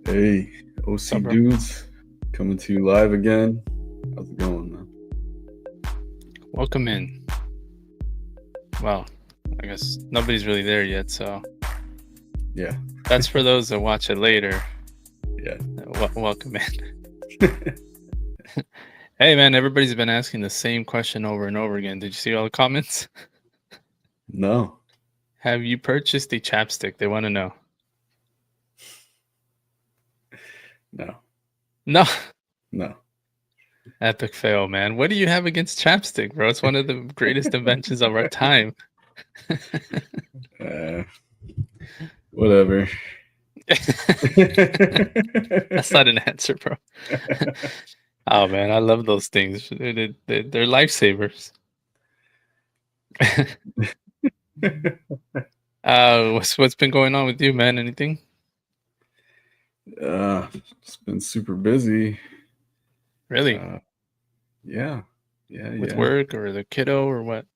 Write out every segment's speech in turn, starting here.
Hey, What's OC up, bro? dudes, coming to you live again. How's it going, man? Welcome in. Well, I guess nobody's really there yet, so Yeah, that's for those that watch it later. yeah. Welcome in. Hey, man, everybody's been asking the same question over and over again. Did you see all the comments? No, Have you purchased a chapstick? They want to know. no, No. no. Epic fail, man. What do you have against chapstick, bro? It's one of the greatest inventions of our time. Uh, whatever. That's not an answer, bro. Oh, man, I love those things. They're lifesavers. What's been going on with you, man? Anything? It's been super busy. Really? Uh, yeah, With yeah. work or the kiddo or what?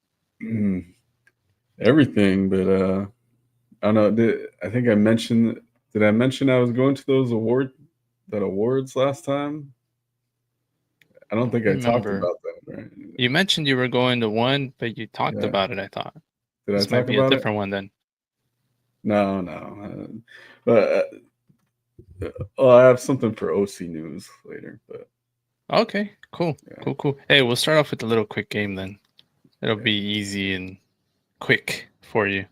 Everything, but I don't know. I think I mentioned? Did I mention I was going to those awards last time? I don't think I talked Remember, about that, right? you mentioned you were going to one, but you talked Yeah. about it, I thought. Did I This might talk be a about it? different one then. No, no. But well, I have something for OC news later. But Okay, cool. yeah, Cool. Hey, we'll start off with a little quick game then. It'll yeah. be easy and quick for you.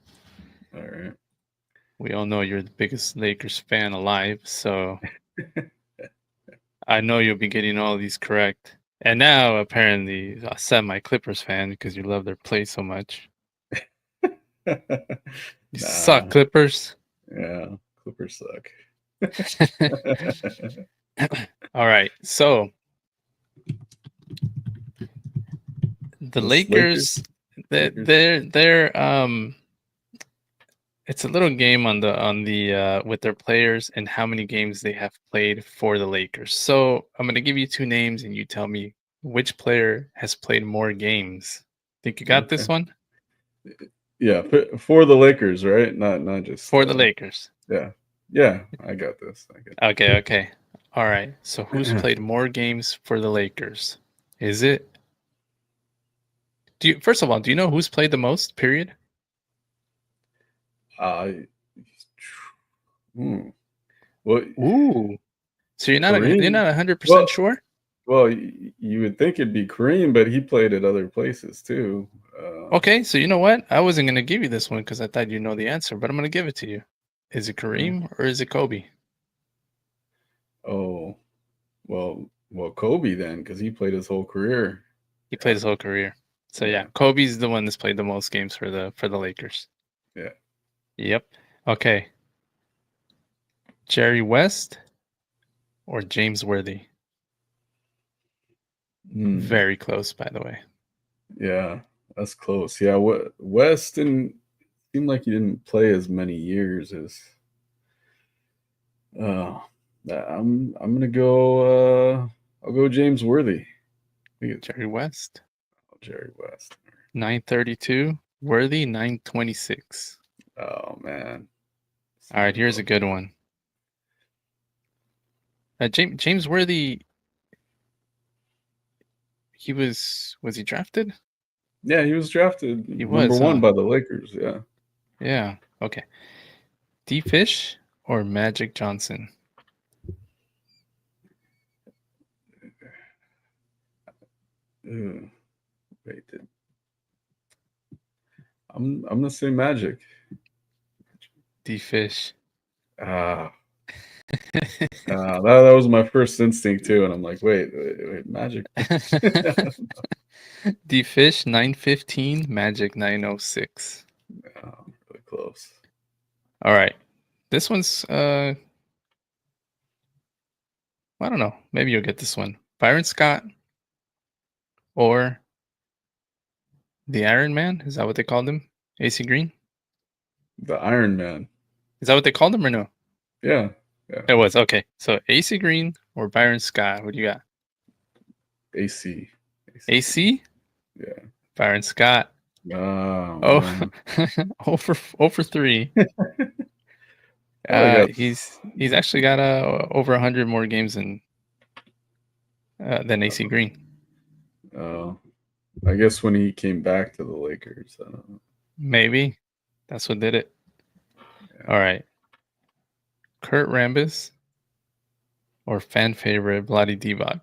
All right. We all know you're the biggest Lakers fan alive, so I know you'll be getting all these correct. And now, apparently, a semi-Clippers fan because you love their play so much. You suck, Nah. Clippers. Yeah. Clippers suck. All right, so the This Lakers. Lakers, Lakers. they're it's a little game on the with their players and how many games they have played for the Lakers. So I'm gonna give you two names and you tell me which player has played more games. Think you got this Okay. one? Yeah. For the Lakers, right? Not just. For the Lakers. Yeah. Yeah. I got this. I got Okay. All right. So who's this. played more games for the Lakers? Is it first of all, do you know who's played the most, period? I. Hmm. Well, Ooh. So you're Kareem. not Well, 100% sure? well, you would think it'd be Kareem, but he played at other places too. Okay, so you know what? I wasn't gonna give you this one because I thought you know the answer, but I'm gonna give it to you. Is it Uh, Kareem or is it Kobe? oh, well, Kobe then, because he played his whole career. He played his whole career. So yeah, Yeah, Kobe's the one that's played the most games for the Lakers. yeah. Yep. Okay. Jerry West or James Worthy? Hmm. Very close, by the way. Yeah, that's close. Yeah, West didn't seem like he didn't play as many years as. Uh, I'm gonna go. I'll go James Worthy. I think it's Jerry West, Jerry West. 932. Worthy, 926. Oh man, All right, super here's a close. good one. James Worthy, was he drafted? Yeah, he was drafted He number was, one huh? by the Lakers. Yeah. Yeah. Okay. D Fish or Magic Johnson? Ooh, wait, I'm gonna say Magic. D Fish. Ah, that was my first instinct too, and I'm like, wait, Magic. D Fish 915, Magic 906. Really close. All right. This one's I don't know. Maybe you'll get this one. Byron Scott or the Iron Man? Is that what they called him? AC Green? The Iron Man. Is that what they called him or no? Yeah, yeah. It was. Okay. So AC Green or Byron Scott? What do you got? AC. AC? Yeah. Byron Scott. Oh Oh, man. over 3. Oh, he got. He's actually got over 100 more games than AC Green. I guess when he came back to the Lakers, I don't know. Maybe that's what did it. Yeah. All right, Kurt Rambis or fan favorite Bloody Divac?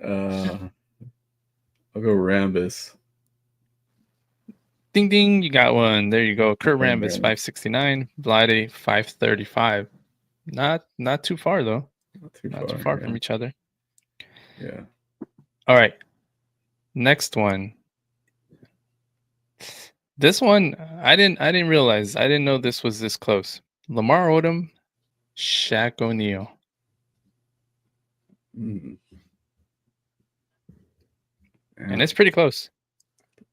I'll go Rambis. Ding ding, you got one. There you go. Kurt Fan Rambis, Rambis. 569. Bloody, 535. Not too far though. Not too far yeah. from each other. Yeah. All right. Next one. This one I didn't realize. I didn't know this was this close. Lamar Odom, Shaq O'Neal. Mm. Yeah. And it's pretty close.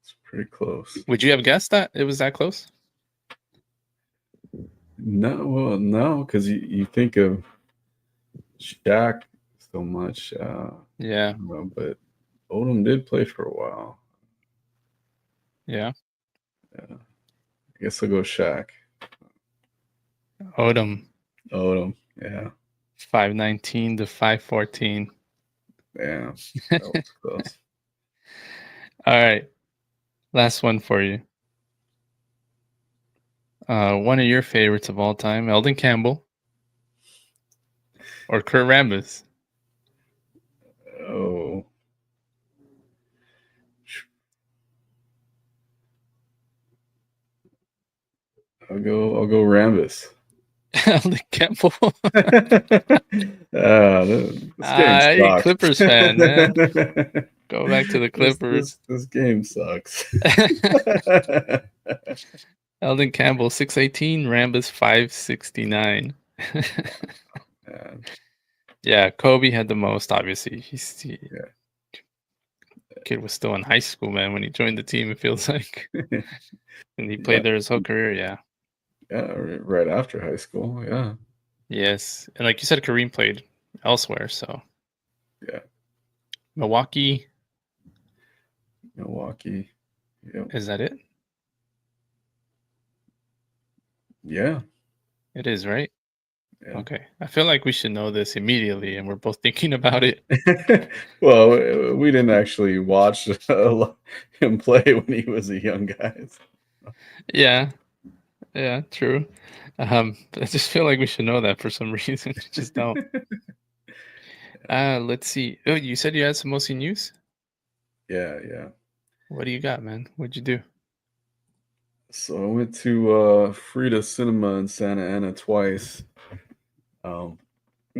It's pretty close. Would you have guessed that it was that close? No, because you think of Shaq so much. Yeah. But Odom did play for a while. Yeah. I guess I'll go Shaq. Odom. Yeah. 519 to 514. Yeah. That was close. All right. Last one for you. One of your favorites of all time, Eldon Campbell or Kurt Rambis? Oh. I'll go Rambis. Eldon Campbell. This game sucks. Clippers fan, man. Go back to the Clippers. This game sucks. Eldon Campbell, 618. Rambis, 569. Yeah, Kobe had the most, obviously. Kid was still in high school, man, when he joined the team, it feels like. And he played there his whole career, yeah. Yeah, right after high school, yeah. Yes. And like you said, Kareem played elsewhere, so. Yeah. Milwaukee. Yep. Is that it? Yeah. It is, right? Yeah. Okay. I feel like we should know this immediately, and we're both thinking about it. Well, we didn't actually watch him play when he was a young guy. So. Yeah, true. I just feel like we should know that for some reason. We just don't. Let's see. Oh, you said you had some OC news? Yeah. What do you got, man? What'd you do? So I went to Frida Cinema in Santa Ana twice.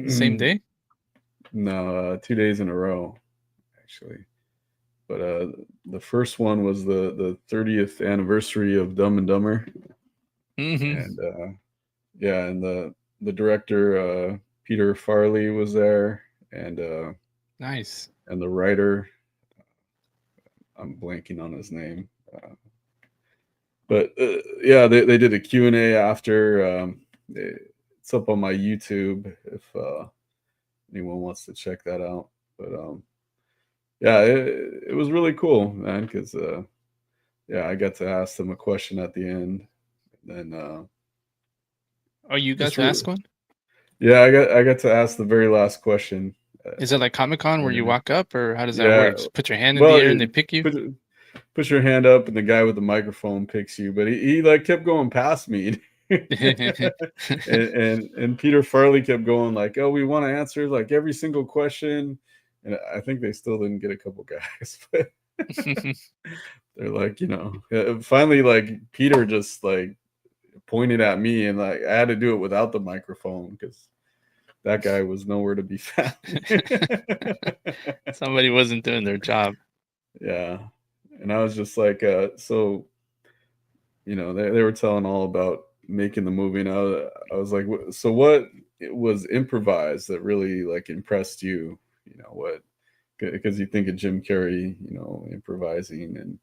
Same day? No, 2 days in a row, actually. But the first one was the 30th anniversary of Dumb and Dumber, and and the director Peter Farley was there, and nice, and the writer, I'm blanking on his name, but yeah, they did a Q&A after. It's up on my YouTube if anyone wants to check that out. But yeah, it was really cool, man, because I got to ask them a question at the end. And then oh, you got to ask one? Yeah, I got to ask the very last question. Is it like Comic-Con where you walk up, or how does that work? Just put your hand in the air and they pick you? Put your hand up and the guy with the microphone picks you. But he like kept going past me. and Peter Farley kept going like, oh, we want to answer like every single question. And I think they still didn't get a couple guys. But they're like, finally, like Peter just like pointed at me, and like I had to do it without the microphone because that guy was nowhere to be found. Somebody wasn't doing their job. Yeah. And I was just like, so, they were telling all about making the movie, and I was like, so what was improvised that really like impressed you? What? Because you think of Jim Carrey, improvising, and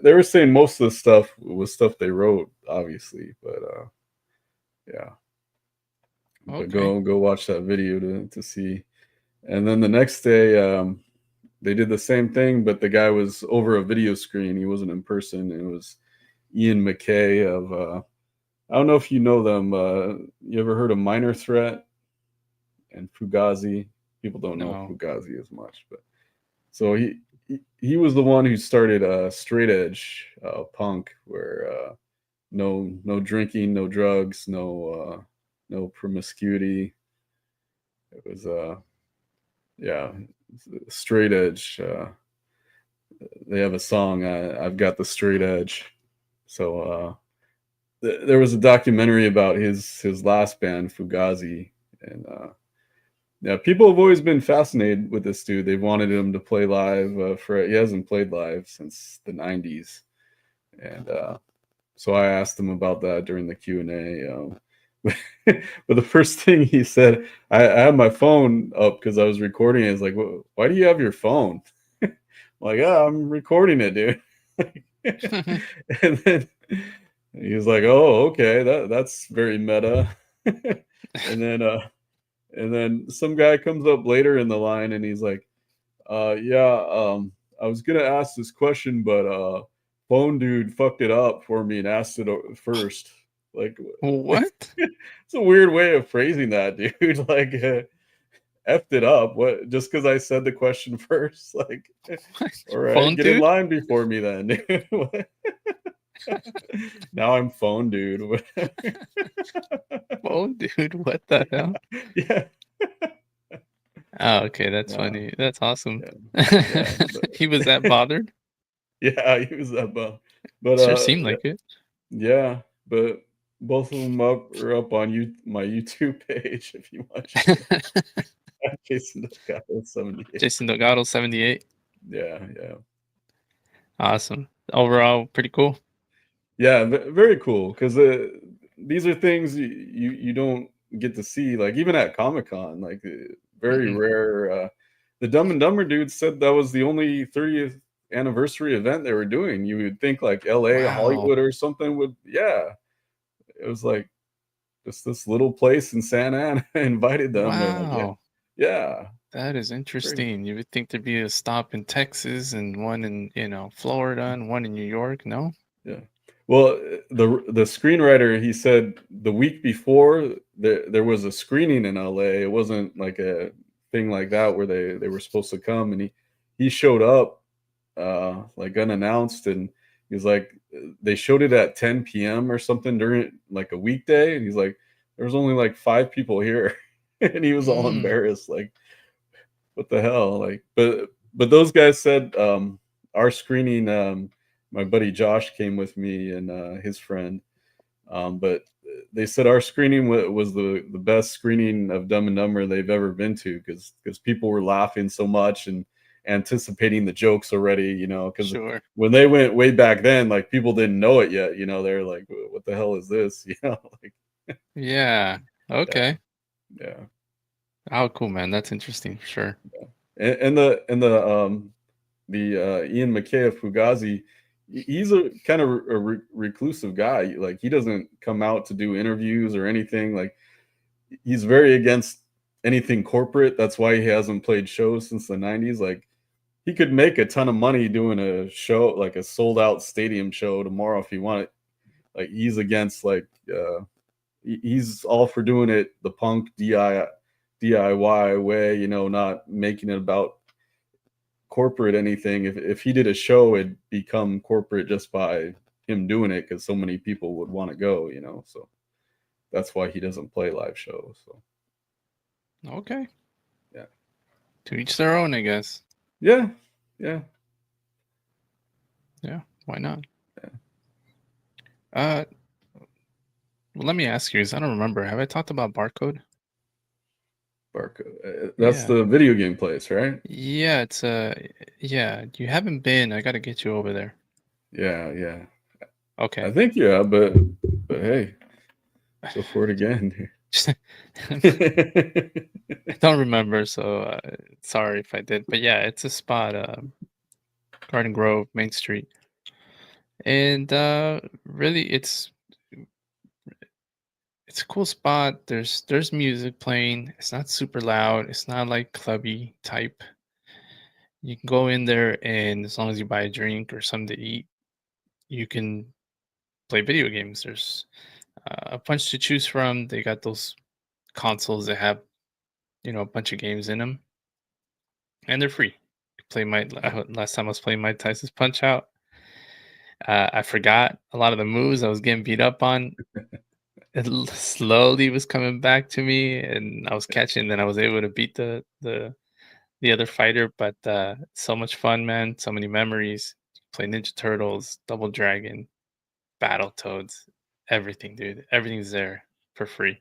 they were saying most of the stuff was stuff they wrote, obviously, but yeah. Okay. But go watch that video to see. And then the next day, they did the same thing, but the guy was over a video screen. He wasn't in person. It was Ian McKay of I don't know if you know them. You ever heard of Minor Threat and Fugazi? People don't know No. Fugazi as much, but so he was the one who started straight edge punk, where no drinking, no drugs, no promiscuity. It was yeah, straight edge. They have a song, I've got the straight edge. So there was a documentary about his last band, Fugazi, and yeah, people have always been fascinated with this dude. They've wanted him to play live. He hasn't played live since the '90s, and so I asked him about that during the Q&A. But the first thing he said, I had my phone up because I was recording it. It's like, why do you have your phone? I'm like, yeah, I'm recording it, dude. And then he was like, oh, okay, that's very meta. And then some guy comes up later in the line and he's like, yeah, I was gonna ask this question, but phone dude fucked it up for me and asked it first. Like, What? it's a weird way of phrasing that, dude. Like, effed it up. What? Just because I said the question first? Like, all right, Phone get in dude? line before me then, dude. Now I'm phone dude. Phone dude? What the hell? Yeah, Oh, okay, that's no, funny. That's awesome. yeah, yeah, He was that bothered? yeah. He was that bum, but Sure seemed like it. yeah, but both of them are up on my YouTube page if you want to check it out. Jason Delgado 78. Jason Delgado 78. Yeah, yeah. Awesome. Overall, pretty cool. Yeah, very cool because these are things you don't get to see, like, even at Comic-Con, like, very Mm-mm. rare. The Dumb and Dumber dude said that was the only 30th anniversary event they were doing. You would think, like, LA, Wow. Hollywood or something would, yeah. It was like just this little place in Santa Ana invited them. They're like, yeah, Wow. yeah, That is great. interesting. You would think there'd be a stop in Texas and one in, Florida and one in New York. No? Yeah. Well, the screenwriter, he said the week before there was a screening in LA. It wasn't like a thing like that where they were supposed to come, and he showed up like unannounced, and he's like, they showed it at 10 p.m. or something during like a weekday, and he's like, there's only like 5 people here, and he was all Mm. embarrassed, like, what the hell, like, but those guys said our screening, my buddy Josh came with me and his friend, but they said our screening was the best screening of Dumb and Dumber they've ever been to, because people were laughing so much and anticipating the jokes already, because Sure. when they went way back then, like, people didn't know it yet, they're like, what the hell is this? Like, Yeah. yeah, Okay. yeah. Oh, cool, man. That's interesting for sure. And the Ian McKay of Fugazi, he's a kind of a reclusive guy. Like, he doesn't come out to do interviews or anything. Like, he's very against anything corporate. That's why he hasn't played shows since the '90s. Like, he could make a ton of money doing a show, like a sold out stadium show tomorrow if he wanted. Like, he's against, like, he's all for doing it the punk DIY way, not making it about corporate anything. If he did a show, it'd become corporate just by him doing it, because so many people would want to go, so that's why he doesn't play live shows. So Okay. yeah, To each their own, I guess. yeah, yeah, Yeah. Why not? yeah. Uh, well, let me ask you, 'cause I don't remember. Have I talked about Barcode? Barcode, that's Yeah. the video game place, right? Yeah, it's yeah, you haven't been. I got to get you over there. Yeah, yeah, I Okay. think, yeah, but hey, go for it again. Just- I don't remember, so sorry if I did. But yeah, it's a spot, Garden Grove, Main Street. And really it's a cool spot. There's music playing. It's not super loud. It's not like clubby type. You can go in there and as long as you buy a drink or something to eat, you can play video games. There's a bunch to choose from. They got those consoles that have a bunch of games in them, and they're free. Play my last time I was playing Mike Tyson's Punch Out. I forgot a lot of the moves I was getting beat up on. It slowly was coming back to me, and I was catching. Then I was able to beat the other fighter. But so much fun, man! So many memories. Play Ninja Turtles, Double Dragon, Battletoads, everything, dude. Everything's there for free,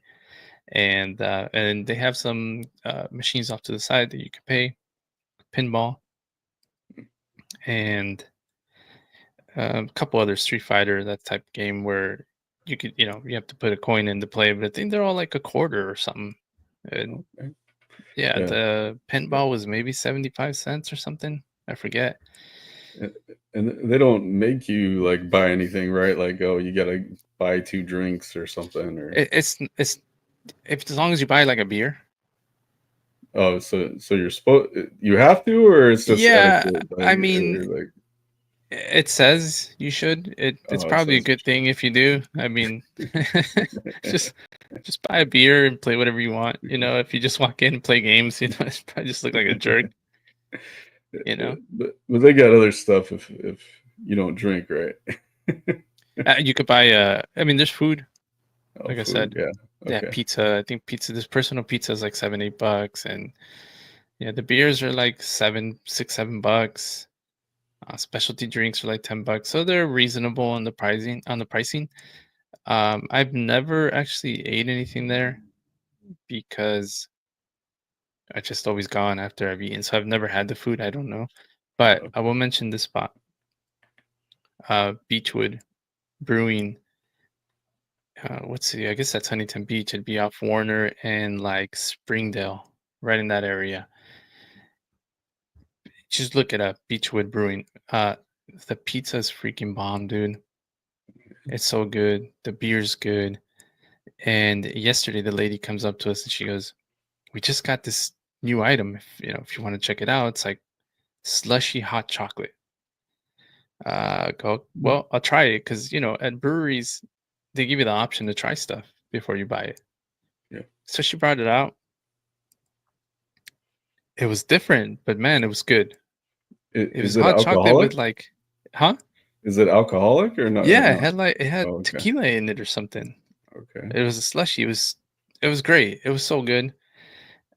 and they have some machines off to the side that you can pay. Pinball and a couple other Street Fighter, that type of game where you could, you have to put a coin in to play, but I think they're all like a quarter or something. And Okay. yeah, Yeah. the pinball was maybe 75 cents or something. I forget. And they don't make you like buy anything, right? Like, oh, you gotta buy 2 drinks or something, or It's if as long as you buy like a beer. oh, so you're supposed you have to, or it's just Yeah, etiquette, like, I mean, or like, it says you should. It's oh, it probably a says good thing if you do. I mean, just just buy a beer and play whatever you want. If you just walk in and play games, it's probably just look like a jerk. You know, but they got other stuff if you don't drink, right? you could buy. I mean, there's food. Oh, Like I food, said, yeah, yeah, okay. pizza. I think pizza. This personal pizza is like $7, $8, and yeah, the beers are like 7, $6, $7. Specialty drinks are like $10, so they're reasonable on the pricing. I've never actually ate anything there because I just always gone after I've eaten, so I've never had the food. I don't know, but I will mention this spot, Beechwood Brewing. I guess that's Huntington Beach. It'd be off Warner and like Springdale, right in that area. Just look it up, Beechwood Brewing. The pizza's freaking bomb, dude. It's so good. The beer's good. And yesterday, the lady comes up to us and she goes, "We just got this new item. If you want to check it out, it's like slushy hot chocolate." Go, well, I'll try it because at breweries they give you the option to try stuff before you buy it. Yeah. So she brought it out. It was different, but man, it was good. It was Is it hot chocolate alcoholic? with like, huh? Is it alcoholic or not? Or Yeah, not? it had Oh, okay, tequila in it or something. okay. It was a slushy. It was great. It was so good.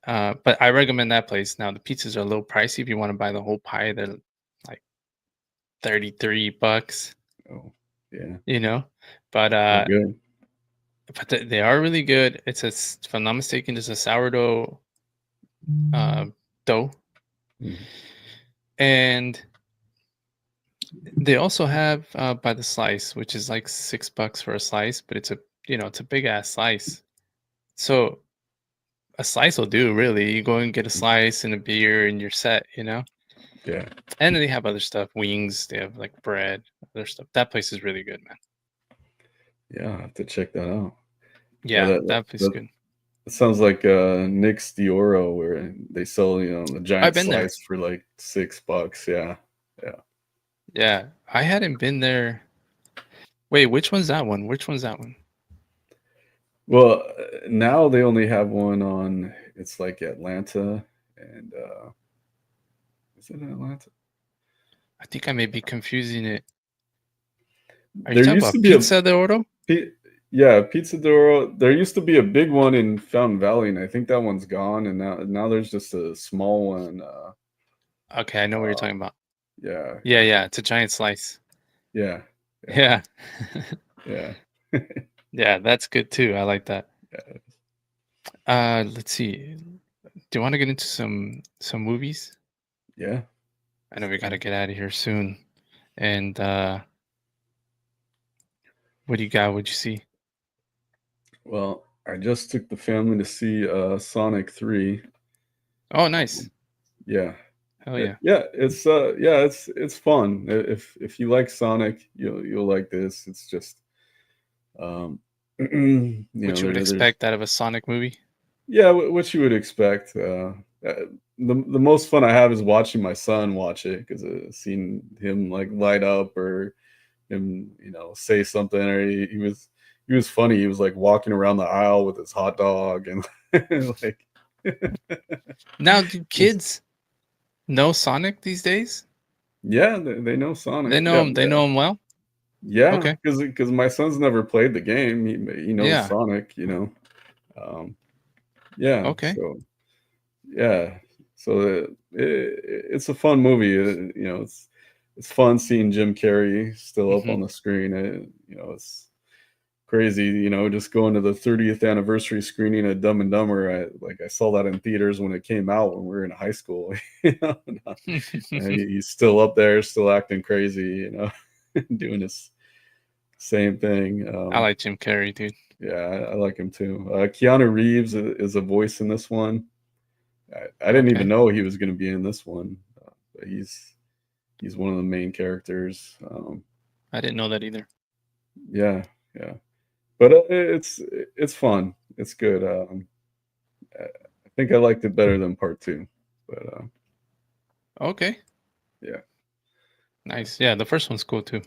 But I recommend that place. Now the pizzas are a little pricey if you want to buy the whole pie. They're like $33, Oh, yeah, you know. But they're good. they are really good. If I'm not mistaken, it's a sourdough uh, dough, Mhm. and they also have by the slice, which is like $6 for a slice, but it's a big ass slice. So a slice will do, really. You go and get a slice and a beer, and you're set. Yeah, And then they have other stuff, wings. They have like bread, other stuff. That place is really good, man. yeah, I have to check that out. Yeah, Yeah, that place is good. that sounds like Nick's Dioro, where they sell the I've giant been there. slice for like $6. Yeah, yeah. Yeah, I hadn't been there. Wait, which one's that one? Which one's that one? Well, now they only have one on. It's like Atlanta, and is it in Atlanta? I think I may be confusing it. Are you There talking used to about be Pizza de Oro? yeah, Pizza Doro. There used to be a big one in Fountain Valley, and I think that one's gone. And now there's just a small one. Okay, I know what you're talking about. Yeah, Yeah, yeah, it's a giant slice. yeah, yeah, Yeah. yeah, Yeah, that's good too. I like that. yeah, Let's see. Do you want to get into some movies? yeah. I know we got to Yeah. get out of here soon. And what do you got? What'd you see? Well, I just took the family to see Sonic 3. Oh, nice. Yeah. Hell yeah. It's fun. If you like Sonic, you'll like this. It's just What you would there's expect out of a Sonic movie? yeah, what you would expect. The most fun I have is watching my son watch it because seeing him like light up or him, say something, or he was funny. He was like walking around the aisle with his hot dog and like Now, do just kids know Sonic these days? yeah, they know They Sonic. know Yeah, him. They know him well. yeah, Okay. because my son's never played the game. He knows Yeah. Sonic. Um, yeah, Okay. yeah, so it's a fun movie. It's fun seeing Jim Carrey still up Hmm. on the screen. It's crazy. Just going to the 30th anniversary screening of Dumb and Dumber. I saw that in theaters when it came out when we were in high school. And he's still up there, still acting crazy. Doing his same thing. I like Jim Carrey, dude. Yeah, I like him too. Keanu Reeves is a voice in this one. I didn't even Okay. know he was going to be in this one, but he's one of the main characters. I didn't know that either. Yeah, yeah, but it's fun. It's good. I think I liked it better than part two, but Okay. yeah, Nice. Yeah, the first one's cool too.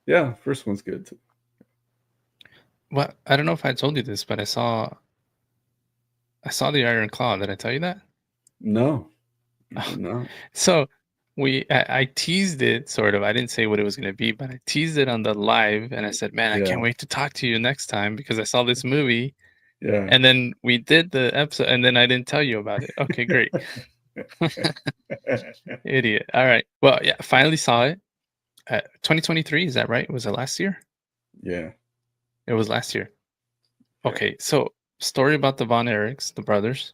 yeah. First one's good too. Well, I don't know if I told you this, but I saw the Iron Claw. Did I tell you that? No, you did not. So I teased it sort of. I didn't say what it was going to be, but I teased it on the live, and I said, "Man, I can't Yeah, wait to talk to you next time because I saw this movie." yeah. And then we did the episode, and then I didn't tell you about it. Okay, great. Idiot. All right. Well, yeah, finally saw it. 2023, is that right? Was it last year? Yeah, It was last year. yeah, Okay, so story about the Von Erichs, the brothers,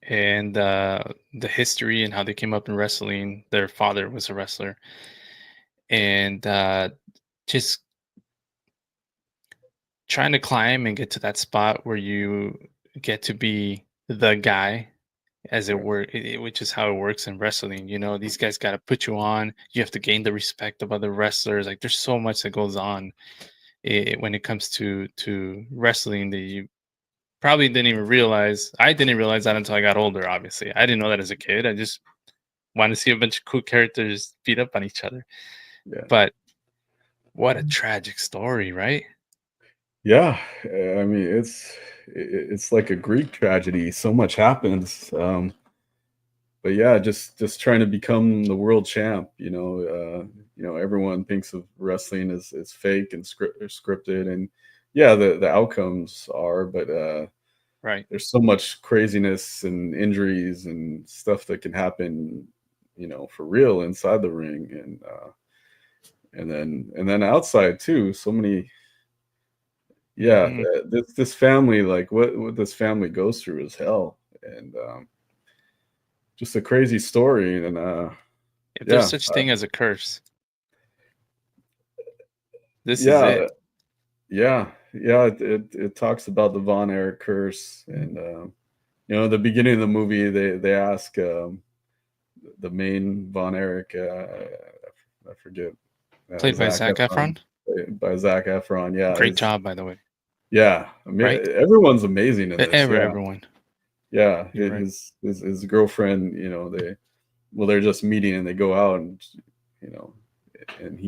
and the history and how they came up in wrestling. Their father was a wrestler, and just trying to climb and get to that spot where you get to be the guy, as it right. were, which is how it works in wrestling. These guys got to put you on. You have to gain the respect of other wrestlers. Like, there's so much that goes on when it comes to wrestling that you probably didn't even realize. I didn't realize that until I got older. Obviously, I didn't know that as a kid. I just wanted to see a bunch of cool characters beat up on each other. Yeah, But what a tragic story, right? yeah. I mean, it's like a Greek tragedy. So much happens. But yeah, just trying to become the world champ. Everyone thinks of wrestling as fake and scripted, and yeah, the outcomes are, but Right. there's so much craziness and injuries and stuff that can happen, for real inside the ring, and then outside too. So many, yeah. Hmm. This family, like what this family goes through is hell, and just a crazy story, and If there's yeah. such thing as a curse, this is Yeah, it. yeah. It talks about the Von Erich curse, and the beginning of the movie, they ask the main Von Erich, I forget, Played by Zac Zac Efron, Efron. by Zac Efron. Yeah, Great job, by the way. yeah. I mean, Right? everyone's amazing in this. Yeah, Everyone. yeah. You're right. His girlfriend, they're just meeting and they go out and you know and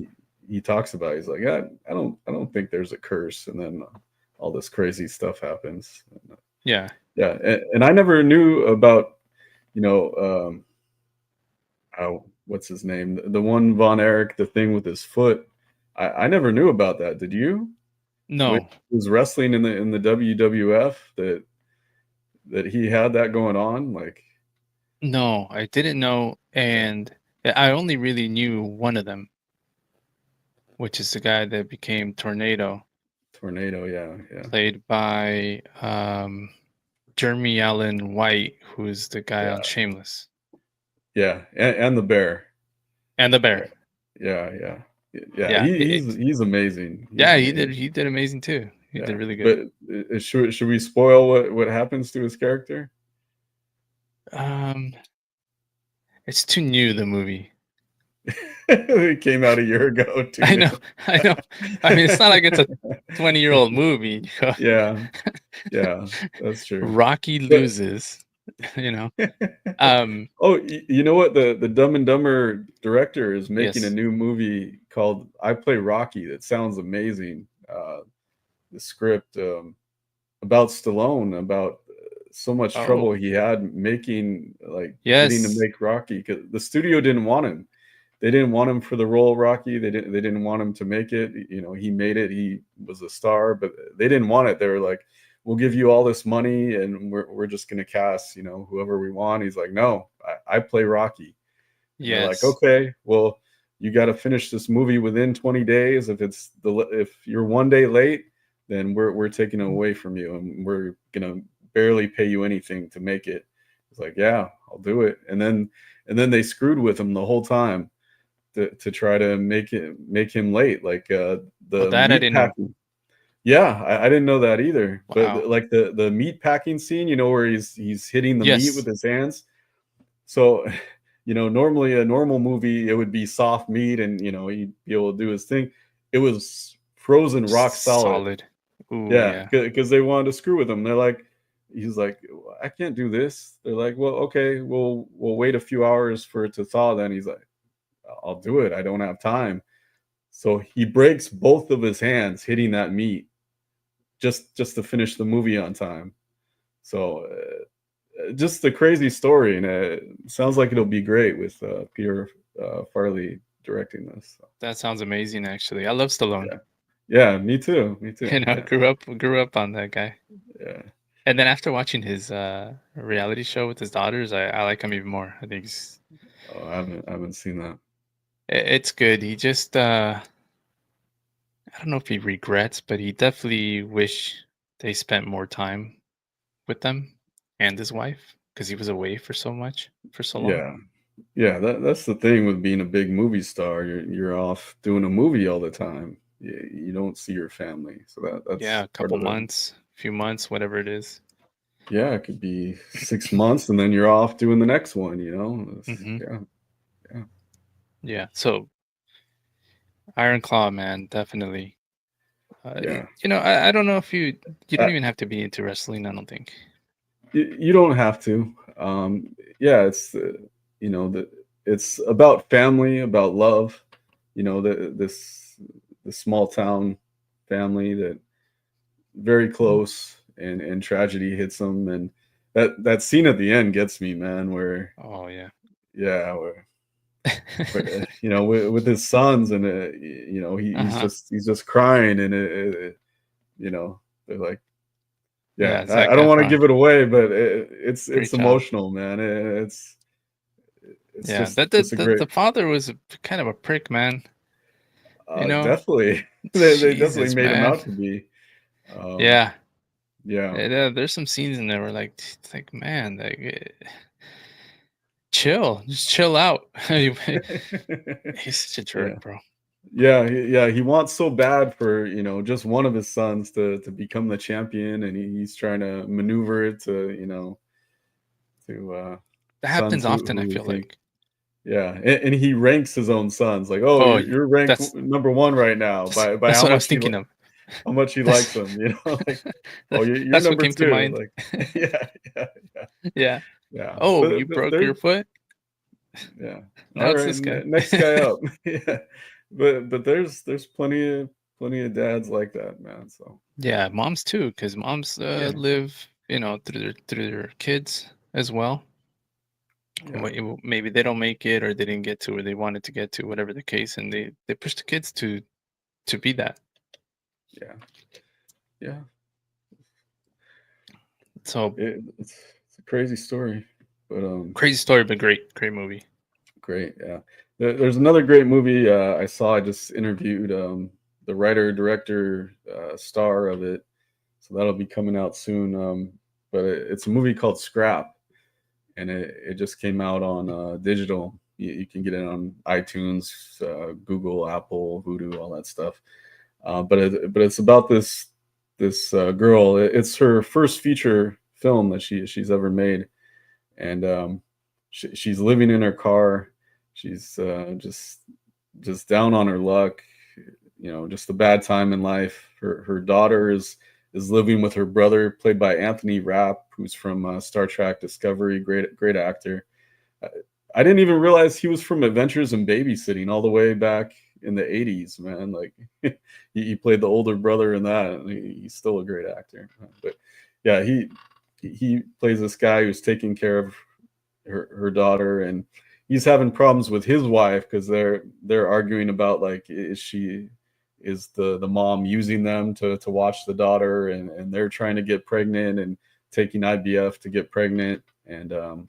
he talks about it. He's like, I don't think there's a curse, and then all this crazy stuff happens. And, Yeah. yeah, and I never knew about you know what's his name, the one Von Erich, the thing with his foot. I never knew about that. Did you? When No, he was wrestling in the WWF, that he had that going on, like no, I didn't know. yeah, And I only really knew one of them, which is the guy that became Tornado, tornado. Yeah, yeah, played by Jeremy Allen White, who's the guy on yeah, Shameless, yeah, and the bear. and the Yeah, Bear. yeah. Yeah, Yeah, he's amazing. He's yeah, he did. amazing. He did amazing too. He did Yeah, really good. but should we spoil what happens to his character? Um, it's too new, the movie. It came out a year ago. Too I know, new. I know. I mean, it's not like it's a 20-year-old movie. Yeah, yeah, that's true. Rocky But loses. you know. Um, Oh, you know what? The Dumb and Dumber director is making a yes. new movie called "I Play Rocky." That sounds amazing. The script about Stallone, about so much trouble Oh, he had making, like, getting to yes, make Rocky, because the studio didn't want him. They didn't want him for the role of Rocky. They didn't want him to make it. You know, he made it. He was a star, but they didn't want it. They were like, "We'll give you all this money, and we're just gonna cast, whoever we want." He's like, "No, I play Rocky." And they're like, yes, "Okay, well, you got to finish this movie within 20 days. If you're one day late, then we're taking it away from you, and we're gonna barely pay you anything to make it." It's like, "Yeah, I'll do it." And then they screwed with him the whole time to try to make him late, like oh, the that I meat didn't know. packing. Yeah, I didn't know that either. But Wow. like the meat packing scene, where he's hitting the meat with Yes, his hands. So, normally a normal movie, it would be soft meat, and he'd be able to do his thing. It was frozen rock solid. solid. Ooh, Yeah, yeah. because they wanted to screw with him. They're like, he's like, "I can't do this." They're like, "Well, okay, we'll wait a few hours for it to thaw." Then he's like, "I'll do it. I don't have time." So he breaks both of his hands hitting that meat just to finish the movie on time. So just a crazy story, and it sounds like it'll be great with Peter Farley directing this. So, That sounds amazing, actually. I love Stallone. yeah, yeah, me too, me too. You know, Yeah, grew up on that guy. yeah. And then after watching his reality show with his daughters, I like him even more. I think Oh, I haven't seen that. it's good. He just I don't know if he regrets, but he definitely wish they spent more time with them and his wife because he was away for so long. Yeah, yeah. That's the thing with being a big movie star. You're off doing a movie all the time. You don't see your family, so Yeah, that's a part couple of the. months, few months, whatever it is. Yeah, it could be 6 months, and then you're off doing the next one. Hmm. Yeah, yeah, Yeah. So Iron Claw, man, definitely. yeah. I don't know if you don't Uh, even have to be into wrestling. I don't think. you don't have to. Yeah, it's about family, about love. The small town family that very close, and tragedy hits them, and that scene at the end gets me, man. Where Oh yeah. yeah, where with his sons, and he's Uh-huh. just crying, and they're like, Yeah, yeah, Zac I don't want to Efron. give it away, but it's Great job. emotional, man. It's Yeah, just that the, just a the great, the father was kind of a prick, man. You know, definitely. They definitely Jesus, made him man. out to be. Um, Yeah, yeah. there's some scenes in there where it's like, man, like, chill, just chill out. He's such a Yeah. jerk, bro. Yeah, he wants so bad for, just one of his sons to become the champion, and he's trying to maneuver it to That sons happens often, I who feel think. like. Yeah, and he ranks his own sons, like, "Oh, Oh, you're ranked that's number 1 right now by that's what I was thinking of. how much he likes That's them," like, "Oh, you're that's what number came to 2." mind. Like, yeah, yeah, yeah, Yeah. yeah. Oh, you But broke your they're foot? yeah. Now All it's right, this guy. next guy up. Yeah. But there's plenty of dads like that, man. So Yeah, moms too, because moms yeah, live, through their kids as well. yeah, Maybe they don't make it, or they didn't get to where they wanted to get to, whatever the case, and they push the kids to be that. yeah, yeah. So It's a crazy story, but crazy story, but great movie. great. Yeah. There's another great movie I saw. I just interviewed the writer, director, star of it, so that'll be coming out soon. But it's a movie called Scrap, and it just came out on digital. You can get it on iTunes, Google, Apple, Vudu, all that stuff. But it's about this girl. It's her first feature film that she's ever made, and she's living in her car. She's just down on her luck. Just a bad time in life. Her daughter is is living with her brother, played by Anthony Rapp, who's from Star Trek Discovery. Great actor. I, I didn't even realize he was from Adventures in Babysitting all the way back in the '80s. Man, like he played the older brother in that. And he's still a great actor. But yeah, he plays this guy who's taking care of her daughter, and he's having problems with his wife because they're arguing about like is the mom using them to watch the daughter, and they're trying to get pregnant and taking IVF to get pregnant. And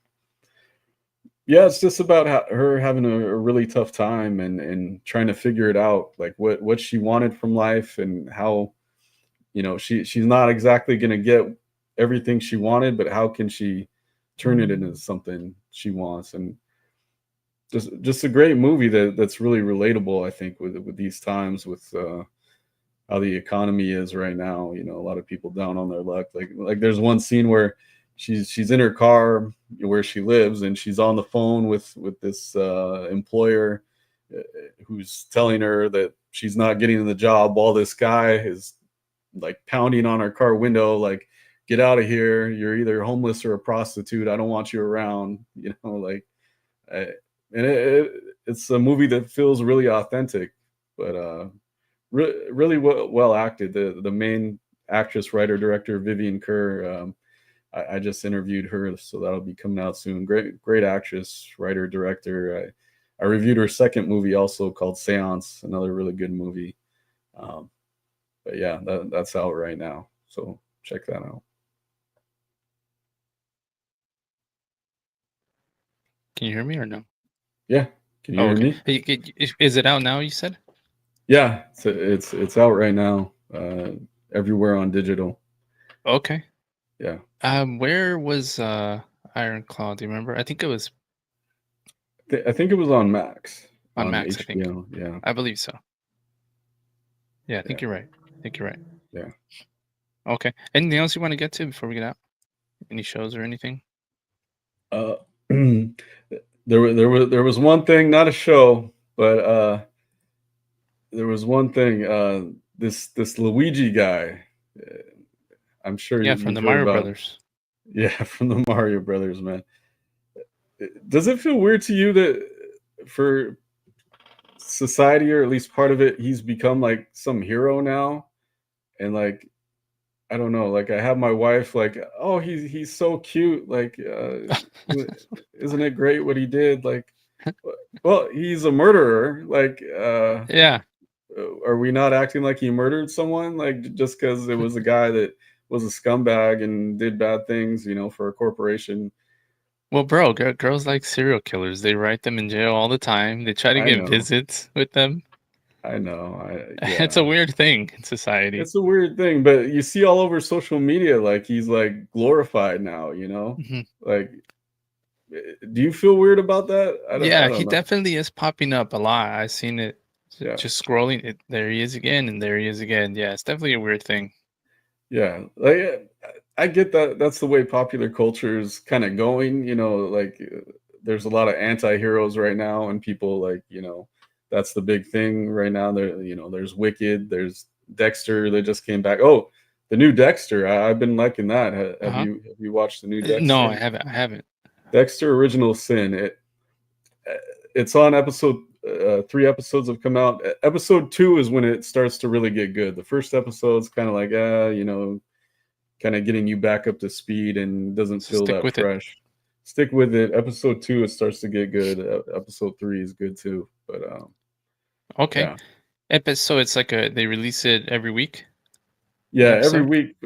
yeah, it's just about her having a really tough time and trying to figure it out, like what she wanted from life, and how, she's not exactly going to get everything she wanted, but how can she turn it into something she wants. And just a great movie that's really relatable, I think, with these times, with how the economy is right now. A lot of people down on their luck. Like there's one scene where she's in her car where she lives, and she's on the phone with this employer who's telling her that she's not getting the job, while this guy is like pounding on her car window, like, get out of here, you're either homeless or a prostitute, I don't want you around. Like, and it's a movie that feels really authentic, but really well acted. The main actress, writer, director, Vivian Kerr, I just interviewed her, so that'll be coming out soon. Great actress, writer, director. I reviewed her second movie also, called Seance, another really good movie. But yeah, that's out right now, so check that out. Can you hear me or no? Yeah, can you hear me? Is it out now, you said? Yeah, it's out right now, everywhere on digital. Okay. Yeah. Where was Iron Claw? Do you remember? I think it was I think it was on Max. on On Max, I think. HBO. Yeah. I believe so. Yeah, I think you're right. Yeah. Okay. Anything else you want to get to before we get out? Any shows or anything? There was one thing, not a show, but there was one thing. This Luigi guy, I'm sure Yeah, from you've the heard Mario about him. Brothers. Yeah, from the Mario Brothers, man. Does it feel weird to you that for society, or at least part of it, he's become like some hero now? And like, I don't know, like, I have my wife like, oh, he's so cute, like, isn't it great what he did? Like, well, he's a murderer. Like, Yeah. are we not acting like he murdered someone, like, just because it was a guy that was a scumbag and did bad things, for a corporation? Well, bro, girls like serial killers. They write them in jail all the time. They try to I get know, visits with them. I know, It's a yeah. weird thing in society. It's a weird thing, but you see all over social media, like, he's like glorified now. Mhm. Like, do you feel weird about that? I Yeah, don't he know. definitely is popping up a lot. I've seen it Yeah. just scrolling. There he is again, and there he is again. Yeah, it's definitely a weird thing. Yeah, like, I get that. That's the way popular culture is kind of going. Like, there's a lot of anti-heroes right now, and people like, that's the big thing right now. There's Wicked, there's Dexter that just came back. Oh, the new Dexter. I've been liking that. Have Uh-huh. you watched the new No, Dexter? I haven't. Dexter Original Sin. It's on episode 3 episodes have come out. Episode 2 is when it starts to really get good. The first episode's kind of like, kind of getting you back up to speed and doesn't So feel stick that with it. fresh. Stick with it. Episode 2, it starts to get good. Episode 3 is good too. But Okay. yeah, So it's like they release it every week, an yeah, every episode? week.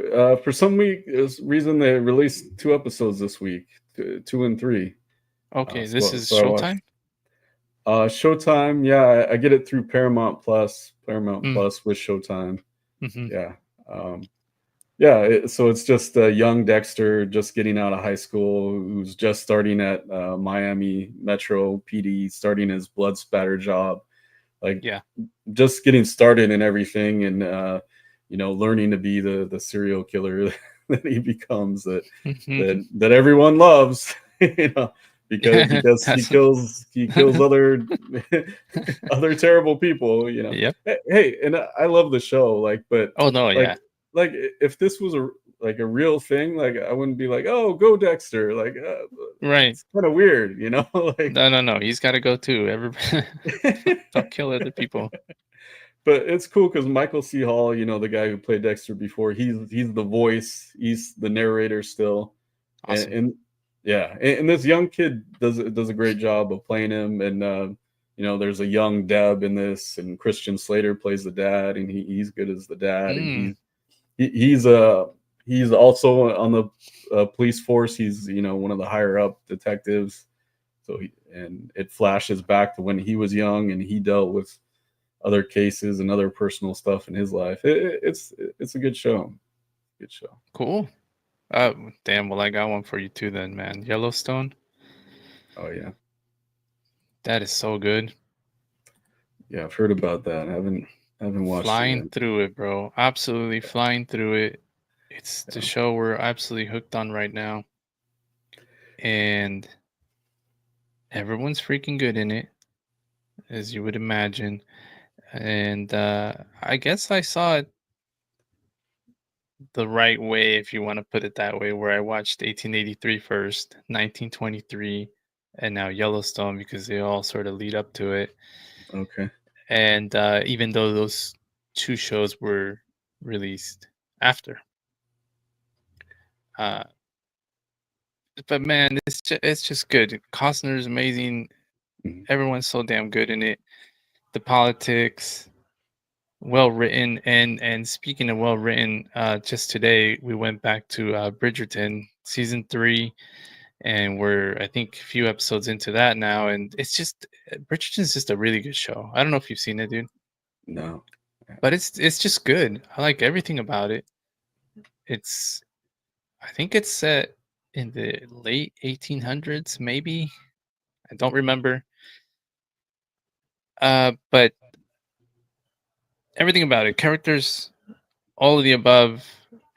For some reason, they released 2 episodes this week, 2 and 3. Okay, this So is I watched Showtime? Showtime. Yeah, I get it through Paramount Plus. Paramount Mm. Plus with Showtime. Mm-hmm. Yeah. Yeah, so it's just a young Dexter just getting out of high school, who's just starting at Miami Metro PD, starting his blood spatter job, like, Yeah. just getting started and everything, and learning to be the serial killer that he becomes, that everyone loves, because Yeah, he that's kills other other terrible people. Yep. Hey, and I love the show, like, but Oh no, like yeah. like if this was a real thing, like I wouldn't be like, oh, go Dexter. Like Right. it's kind of weird, like. No. He's got to go too. Everybody, don't kill other people. But it's cool because Michael C. Hall, the guy who played Dexter before, he's the voice, he's the narrator still, and, Awesome. and yeah, and this young kid does a great job of playing him, and there's a young Deb in this, and Christian Slater plays the dad, and he's good as the dad, and Mm, he's also on the police force. He's one of the higher up detectives, and it flashes back to when he was young and he dealt with other cases and other personal stuff in his life. It's a good show. Good show. cool. Damn. Well, I got one for you too, then, man. Yellowstone. Oh yeah, That is so good. yeah. I've heard about that. I haven't watched it Flying yet. through it, bro. Absolutely flying through it. It's the Yeah. show we're absolutely hooked on right now, and everyone's freaking good in it, as you would imagine. And I guess I saw it the right way, if you want to put it that way, where I watched 1883 first, 1923, and now Yellowstone because they all sort of lead up to it. Okay. And even though those two shows were released after, uh, but man, it's just good. Costner's amazing. Mhm. Everyone's so damn good in it. The politics, well written, and speaking of well written, just today we went back to Bridgerton season 3, and we're I think a few episodes into that now, and it's just Bridgerton's just a really good show. I don't know if you've seen it, dude, No. but it's just good. I like everything about it. It's I think it's set in the late 1800s, maybe. I don't remember. But everything about it, characters, all of the above,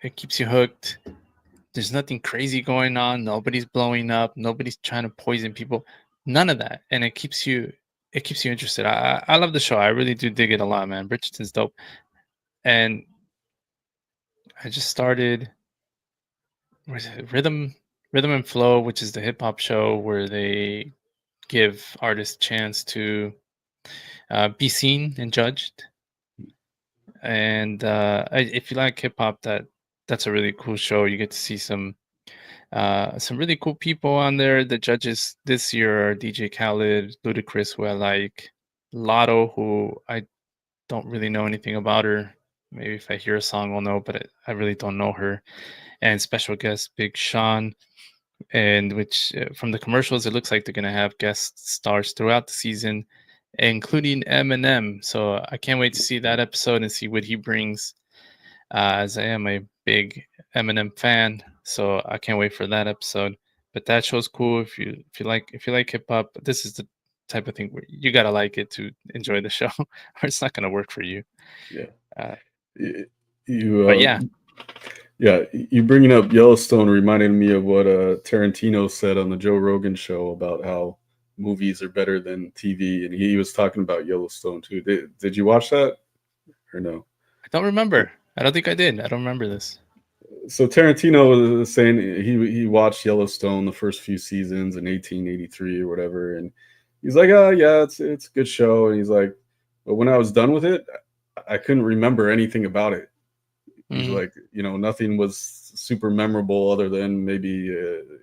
it keeps you hooked. There's nothing crazy going on. Nobody's blowing up. Nobody's trying to poison people. None of that, and it keeps you interested. I love the show. I really do dig it a lot, man. Bridgerton's dope, and I just started what is it, Rhythm and Flow, which is the hip hop show where they give artists chance to be seen and judged. And if you like hip hop, that's a really cool show. You get to see some really cool people on there. The judges this year are DJ Khaled, Ludacris, who I like, Lotto, who I don't really know anything about her. Maybe if I hear a song, I'll know, but I really don't know her. And special guest Big Sean, and which from the commercials, it looks like they're gonna have guest stars throughout the season, including Eminem. So I can't wait to see that episode and see what he brings. As I am a big Eminem fan, so I can't wait for that episode. But that show's cool if you like hip hop. This is the type of thing where you gotta like it to enjoy the show, or it's not gonna work for you. Yeah. Uh, Y- You but yeah, yeah, you bringing up Yellowstone reminded me of what Tarantino said on the Joe Rogan show about how movies are better than TV, and he was talking about Yellowstone too. Did you watch that or no? I don't remember. I don't think I did. I don't remember this. So Tarantino was saying he watched Yellowstone the first few seasons in 1883 or whatever, and he's like, oh yeah, it's a good show, and he's like, but when I was done with it, I couldn't remember anything about it. He's Hmm. like, nothing was super memorable other than maybe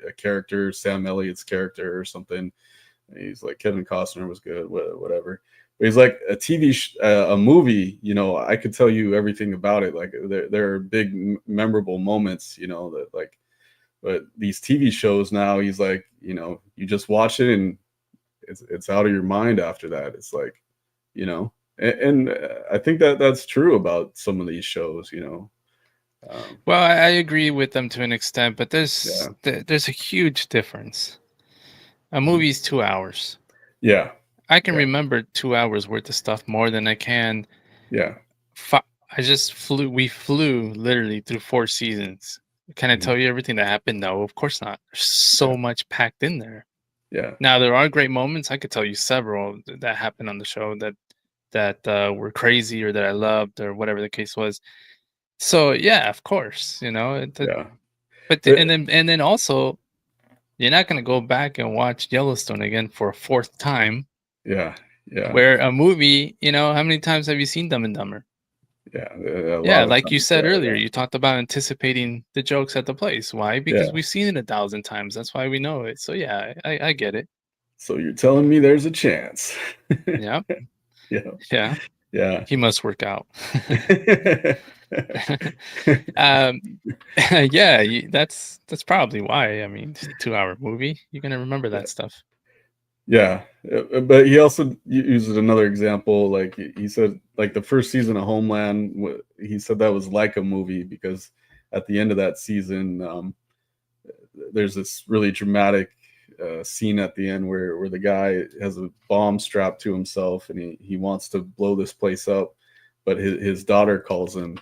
a character, Sam Elliott's character or something. He's like, Kevin Costner was good, whatever. But he's like a movie. I could tell you everything about it. Like there are big memorable moments. That like, but these TV shows now, he's like, you just watch it and it's out of your mind after that. It's like, and I think that's true about some of these shows. Um, Well, I agree with them to an extent, but yeah. there's a huge difference. A Mhm. movie's 2 hours. Yeah. I can Yeah. remember 2 hours worth of stuff more than I can. Yeah. I just flew. We flew literally through 4 seasons. Can I Mhm. tell you everything that happened? No, of course not. There's Yeah. so much packed in there. Yeah. Now there are great moments. I could tell you several that happened on the show that were crazy or that I loved or whatever the case was. So yeah, of course, you know. Yeah. But But and then also, you're not gonna go back and watch Yellowstone again for a fourth time. yeah, yeah, Where a movie, you know, how many times have you seen Dumb and Dumber? yeah, a Yeah, lot of like you times. said Yeah, earlier, you talked about anticipating the jokes at the place. Why? yeah, Because yeah. we've seen it 1,000 times. That's why we know it. So yeah, I get it. So you're telling me there's a chance? Yeah, Yeah, yeah. yeah. He must work out. um, yeah, that's probably why. I mean, it's a 2-hour movie. You're gonna remember Yeah. that stuff, Yeah, but he also uses another example. Like he said, like the first season of Homeland, he said that was like a movie because at the end of that season, there's this really dramatic scene at the end where the guy has a bomb strapped to himself and he wants to blow this place up, but his daughter calls him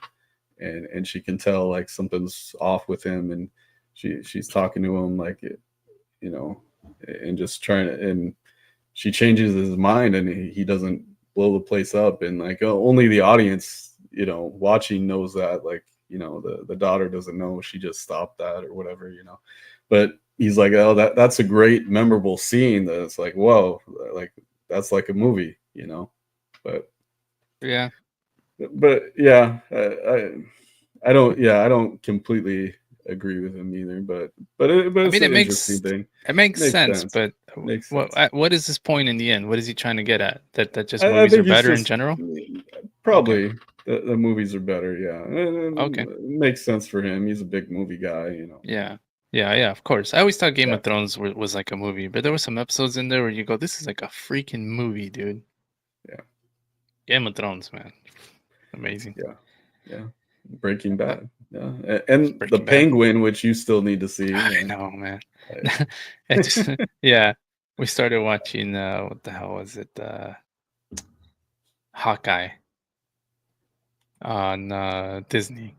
and she can tell like something's off with him, and she's talking to him like, you know, and just trying to, and she changes his mind and he doesn't blow the place up, and like only the audience, you know, watching knows that, like, you know, the daughter doesn't know, she just stopped that or whatever, you know. But he's like, oh, that's a great memorable scene, that it's like, whoa, like that's like a movie, you know. but yeah. but yeah, I don't, yeah, I don't completely agree with him either, but I it's mean, an interesting thing. it makes Makes sense, sense. but Makes sense. what is his point in the end? What is he trying to get at? That just I movies are think he's better in just general? Okay, probably the movies are better. Yeah, okay, it makes sense for him. He's a big movie guy, you know. yeah, yeah. Of course, I always thought Game Yeah, of Thrones was like a movie, but there were some episodes in there where you go, "This is like a freaking movie, dude." yeah, Game of Thrones, man, amazing. yeah, yeah. Breaking Uh, Bad. Yeah, and the Breaking Bad. Penguin, which you still need to see. I know, man. I- It just, yeah. We started watching. What the hell was it? Hawkeye on Disney.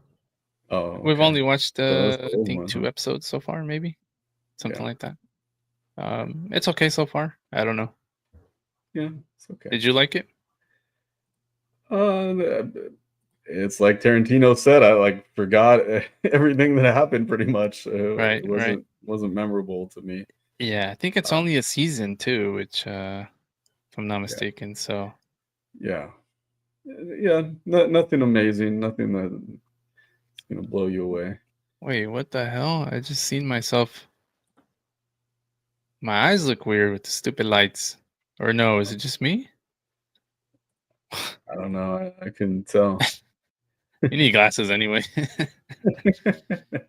oh, We've okay. only watched, So that's the I old think, one, huh? 2 episodes so far, maybe something Yeah, like that. It's okay so far. I don't know. yeah, it's okay. Did you like it? Uh, it's like Tarantino said. I like forgot everything that happened pretty much. Right, It right. wasn't memorable to me. Yeah, I think it's Uh, only a season too, which, if I'm not yeah, mistaken. So, yeah, yeah. Nothing amazing. Nothing that's gonna blow you away. wait, what the hell? I just seen myself. My eyes look weird with the stupid lights. Or no, is it just me? I don't know. I couldn't tell. You need glasses anyway.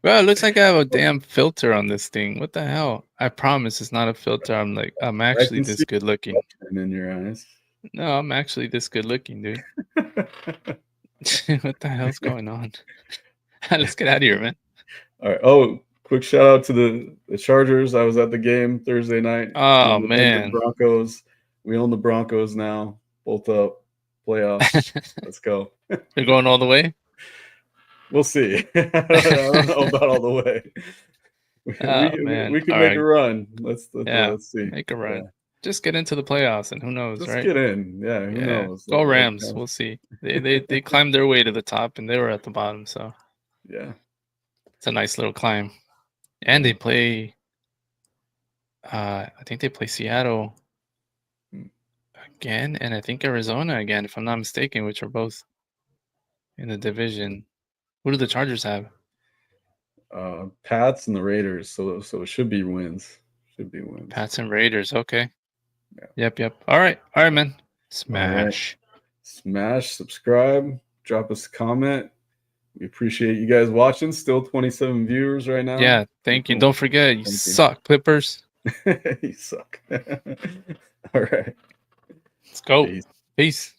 Bro, it looks like I have a damn filter on this thing. What the hell? I promise it's not a filter. I'm I actually can see this good looking. in your eyes. No, I'm actually this good looking, dude. What the hell's going on? Let's get out of here, man. All right. Oh, quick shout out to the Chargers. I was at the game Thursday night. Oh Them the Denver man. Broncos. We own the Broncos now. Both up. Playoffs. Let's go. They're going all the way? We'll see. I don't know about all the way. Oh man. We could All make a right. run. Yeah. Let's see. Make a Yeah. run. Just get into the playoffs and who knows, Just right? get in. Yeah, who Yeah. knows? Go Like Rams. We'll see. They climbed their way to the top and they were at the bottom, so yeah, it's a nice little climb. And yeah. they play I think they play Seattle Mm. again, and I think Arizona again, if I'm not mistaken, which are both in the division. Who do the Chargers have? Pats and the Raiders. So it should be wins. Should be wins. Pats and Raiders. Okay. Yeah. Yep. All right, man. All right. Smash. Smash, subscribe, drop us a comment. We appreciate you guys watching. Still 27 viewers right now. Yeah, thank you. And Cool. don't forget, you Thank you. suck, Clippers. You suck. All right. Let's go. Peace. Peace.